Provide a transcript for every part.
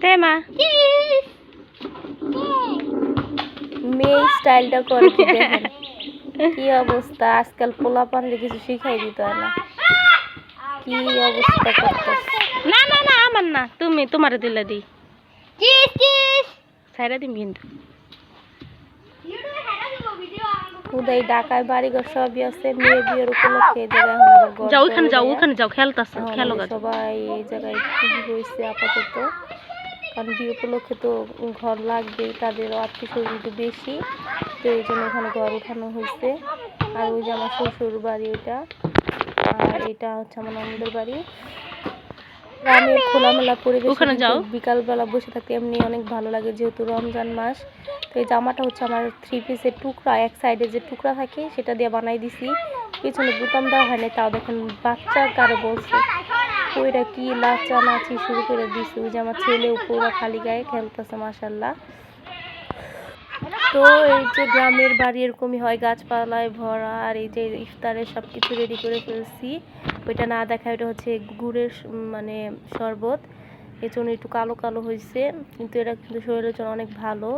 দে মা মেয়ে স্টাইলটা করে কি দেখেন কি অবস্থা আজকাল পোলা পানলে কিছু শিখাই দিতে হয় না কি অবস্থা করতেছে না না না আমার না তুমি তোমারে দিলে দি ছাইরা দিম কিন্তু খুদাই ঢাকায় বাড়িঘর সবই আছে মেয়ে বিয়ের উপলক্ষে এই জায়গায় এখন আবার ঘর যাও ওখানে যাও খেলতাছে খেলো গা সবাই এই জায়গায় হয়েছে আপাতত কারণ বিয়ে উপলক্ষে তো ঘর লাগবেই তাদের আত্মীয় স্বজন একটু বেশি তো এই জন্য এখানে ঘর উঠানো হয়েছে আর ওই যে আমার শ্বশুর বাড়ি ওইটা আর এটা হচ্ছে আমার ননদের বাড়ি গ্রামের খোলামেলা পরিবেশ বিকালবেলা বসে থাকতে এমনি অনেক ভালো লাগে যেহেতু রমজান মাস তো এই জামাটা হচ্ছে আমার 3 পিসের টুকরা এক সাইডে যে টুকরা থাকে সেটা দিয়ে বানাই দিছি পিছনে বুতাম দেওয়া হয়নি তাও দেখেন বাচ্চা কারে বলছে ওইটা কি নাচানাচি শুরু করে দিছে ওই যে আমার ছেলেও পুরো খালি গায়ে খেলতেছে মাশাল্লাহ তো এই যে গ্রামের বাড়ি এরকমই হয় গাছপালায় ভরা আর এই যে ইফতারের সব কিছু রেডি করে ফেলছি ওইটা না দেখা ওটা হচ্ছে গুড়ের মানে শরবত এর জন্য একটু কালো কালো হয়েছে কিন্তু এটা কিন্তু শরীরের জন্য অনেক ভালো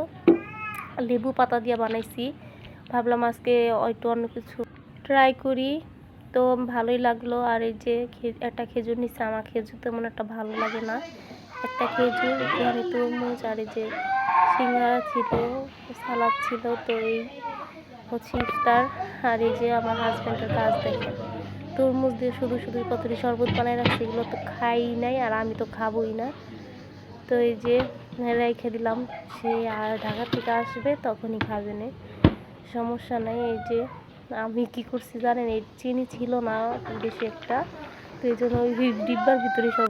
লেবু পাতা দিয়ে বানাইছি ভাবলাম আজকে একটু অন্য কিছু ট্রাই করি তো ভালোই লাগলো আর এই যে একটা খেজুর নিচ্ছে আমার খেজুর তেমন একটা ভালো লাগে না একটা খেজুর এখানে তরমুজ আর এই যে সিঙ্গারা ছিল সালাদ ছিল তো এই হচ্ছে ইফতার আর এই যে আমার হাজব্যান্ডের কাজ দেখেন তরমুজ দিয়ে শুধু শুধু কতটি শরবত বানায় রাখছে এগুলো তো খাই নাই আর আমি তো খাবোই না তো এই যে রেখে দিলাম সে আর ঢাকা থেকে আসবে তখনই খাবে না সমস্যা নাই এই যে আমি কি করছি জানেন এই চিনি ছিল না বেশি একটা তো এই জন্য ওই ডিব্বার ভিতরে সব